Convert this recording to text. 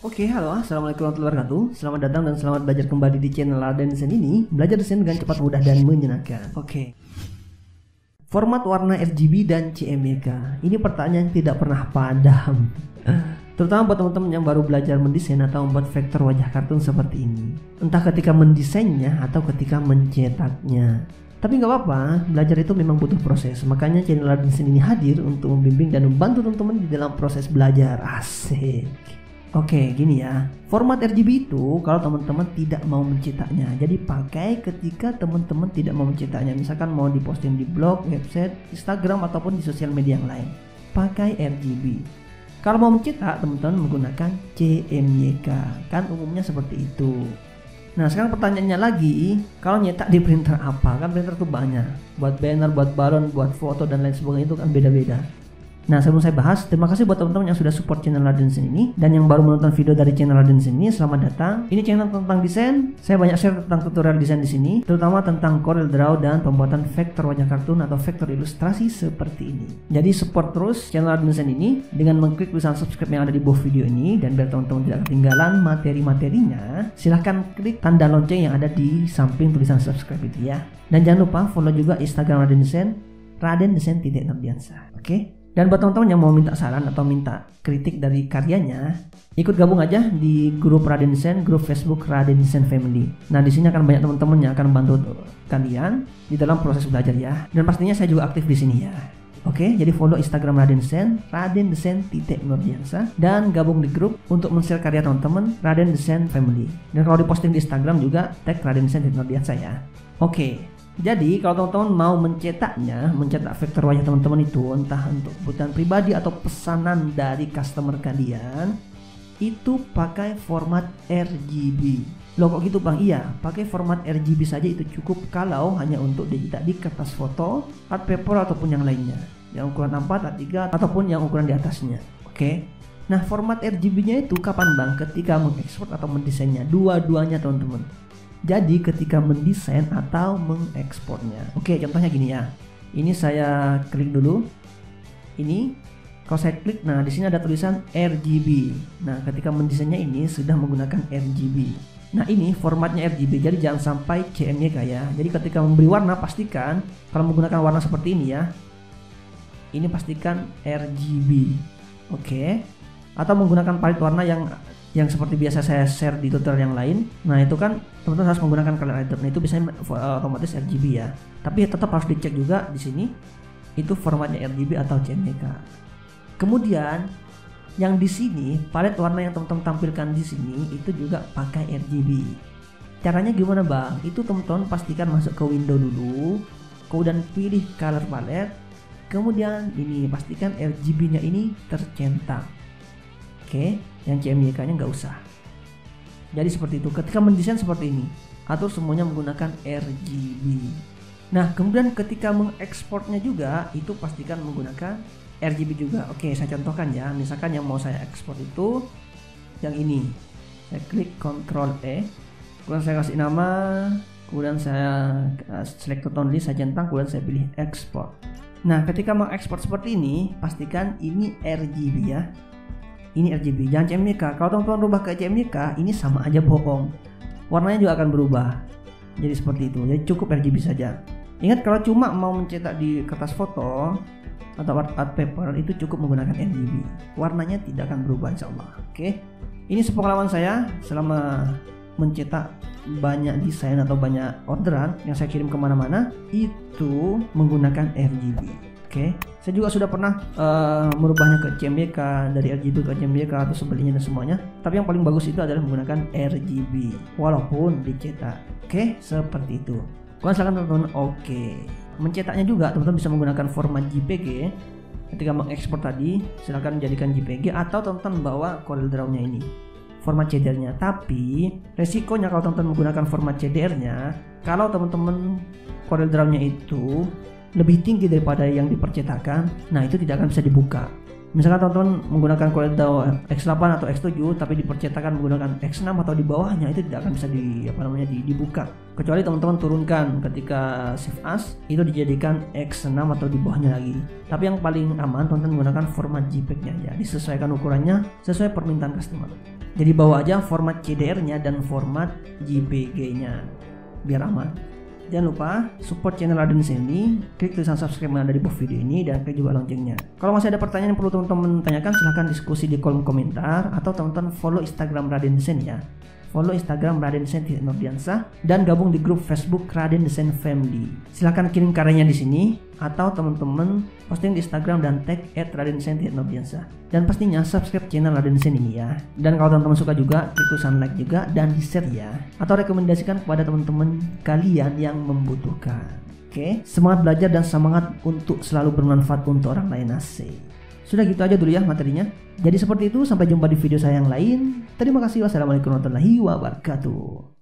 Oke, halo, assalamualaikum warahmatullahi wabarakatuh. Selamat datang dan selamat belajar kembali di channel Raden Desain ini. Belajar desain dengan cepat, mudah, dan menyenangkan. Oke. Format warna RGB dan CMYK. Ini pertanyaan yang tidak pernah padam. Terutama buat teman-teman yang baru belajar mendesain atau membuat vektor wajah kartun seperti ini. Entah ketika mendesainnya atau ketika mencetaknya. Tapi nggak apa-apa, belajar itu memang butuh proses. Makanya channel Raden Desain ini hadir untuk membimbing dan membantu teman-teman di dalam proses belajar. Asik. Oke, gini ya. Format RGB itu kalau teman-teman tidak mau mencetaknya. Jadi pakai ketika teman-teman tidak mau mencetaknya. Misalkan mau diposting di blog, website, Instagram ataupun di sosial media yang lain. Pakai RGB. Kalau mau mencetak, teman-teman menggunakan CMYK. Kan umumnya seperti itu. Nah, sekarang pertanyaannya lagi, kalau nyetak di printer apa? Kan printer tuh banyak. Buat banner, buat balon, buat foto dan lain sebagainya itu kan beda-beda. Nah, sebelum saya bahas, terima kasih buat teman-teman yang sudah support channel Raden Desain ini dan yang baru menonton video dari channel Raden Desain ini. Selamat datang. Ini channel tentang desain. Saya banyak share tentang tutorial desain di sini, terutama tentang Corel Draw dan pembuatan vektor wajah kartun atau vektor ilustrasi seperti ini. Jadi support terus channel Raden Desain ini dengan mengklik tulisan subscribe yang ada di bawah video ini, dan biar teman-teman tidak ketinggalan materi-materinya, silahkan klik tanda lonceng yang ada di samping tulisan subscribe itu ya. Dan jangan lupa follow juga Instagram Raden Desain, radendesain_nurdiansyah. Oke? Dan buat teman-teman yang mau minta saran atau minta kritik dari karyanya, ikut gabung aja di grup Raden Desain, grup Facebook Raden Desain Family. Nah, di sini akan banyak teman-teman yang akan bantu kalian di dalam proses belajar ya. Dan pastinya saya juga aktif di sini ya. Oke, jadi follow Instagram Raden Desain, radendesain_nurdiansyah, dan gabung di grup untuk men-share karya teman-teman Raden Desain Family. Dan kalau diposting di Instagram juga tag Raden Desain_nurdiansyah ya. Oke. Jadi kalau teman-teman mau mencetaknya, mencetak vektor wajah teman-teman itu entah untuk kebutuhan pribadi atau pesanan dari customer kalian, itu pakai format RGB. Loh kok gitu Bang? Iya, pakai format RGB saja itu cukup kalau hanya untuk dicetak di kertas foto, art paper ataupun yang lainnya, yang ukuran A4, A3 ataupun yang ukuran di atasnya. Oke. Nah, format RGB-nya itu kapan Bang? Ketika mengekspor atau mendesainnya, dua-duanya teman-teman. Jadi ketika mendesain atau mengekspornya. Oke, contohnya gini ya. Ini saya klik dulu. Ini kalau saya klik, nah di sini ada tulisan RGB. Nah, ketika mendesainnya ini sudah menggunakan RGB. Nah, ini formatnya RGB. Jadi jangan sampai CMYK ya. Jadi ketika memberi warna pastikan kalau menggunakan warna seperti ini ya. Ini pastikan RGB. Oke. Atau menggunakan palet warna yang seperti biasa saya share di tutorial yang lain. Nah, itu kan teman-teman harus menggunakan color editor. Nah, itu biasanya otomatis RGB ya. Tapi tetap harus dicek juga di sini itu formatnya RGB atau CMYK. Kemudian yang di sini palet warna yang teman-teman tampilkan di sini itu juga pakai RGB. Caranya gimana Bang? Itu teman-teman pastikan masuk ke window dulu, kemudian pilih color palette, kemudian ini pastikan RGB-nya ini tercentang. Oke, yang CMYK-nya nggak usah. Jadi seperti itu. Ketika mendesain seperti ini, atur semuanya menggunakan RGB. Nah, kemudian ketika mengekspornya juga, itu pastikan menggunakan RGB juga. Oke, saya contohkan ya. Misalkan yang mau saya ekspor itu yang ini. Saya klik Ctrl E, kemudian saya kasih nama, kemudian saya select tone list, saya centang, kemudian saya pilih ekspor. Nah, ketika mengekspor seperti ini, pastikan ini RGB ya. Ini RGB, jangan CMYK. Kalau teman-teman rubah ke CMYK, ini sama aja bohong. Warnanya juga akan berubah. Jadi seperti itu. Jadi cukup RGB saja. Ingat, kalau cuma mau mencetak di kertas foto atau art paper itu cukup menggunakan RGB. Warnanya tidak akan berubah insya Allah. Oke. Ini sepengalaman saya selama mencetak banyak desain atau banyak orderan yang saya kirim kemana-mana itu menggunakan RGB. Oke, saya juga sudah pernah merubahnya ke CMYK, dari RGB ke CMYK atau sebaliknya dan semuanya. Tapi yang paling bagus itu adalah menggunakan RGB walaupun dicetak. Oke, seperti itu. Silakan teman-teman. Oke, mencetaknya juga teman-teman bisa menggunakan format JPG. Ketika mengekspor tadi, silakan jadikan JPG atau teman-teman bawa Corel Draw-nya ini, format CDR-nya. Tapi resikonya kalau teman-teman menggunakan format CDR-nya, kalau teman-teman Corel Draw-nya itu lebih tinggi daripada yang dipercetakan, nah itu tidak akan bisa dibuka. Misalkan teman-teman menggunakan Corel Draw X8 atau X7 tapi dipercetakan menggunakan X6 atau di bawahnya, itu tidak akan bisa dibuka. Kecuali teman-teman turunkan ketika Shift As itu dijadikan X6 atau di bawahnya lagi. Tapi yang paling aman teman-teman menggunakan format JPEG-nya ya, disesuaikan ukurannya sesuai permintaan customer. Jadi bawa aja format CDR-nya dan format JPG-nya biar aman. Jangan lupa support channel Raden Sandy, klik tulisan subscribe yang ada di bawah video ini dan klik juga loncengnya. Kalau masih ada pertanyaan yang perlu teman-teman tanyakan, silahkan diskusi di kolom komentar atau teman-teman follow Instagram Raden Sandy ya. Follow Instagram Raden Sandy Nurdiansah dan gabung di grup Facebook Raden Sandy Family. Silahkan kirim karyanya di sini atau teman-teman posting di Instagram dan tag @radensandy_nurdiansah. Dan pastinya subscribe channel Raden Sandy ini ya. Dan kalau teman-teman suka juga, klik tulisan like juga dan di-share ya. Atau rekomendasikan kepada teman-teman kalian yang membutuhkan. Oke, semangat belajar dan semangat untuk selalu bermanfaat untuk orang lain. Asik. Sudah gitu aja dulu ya materinya. Jadi seperti itu, sampai jumpa di video saya yang lain. Terima kasih. Wassalamualaikum warahmatullahi wabarakatuh.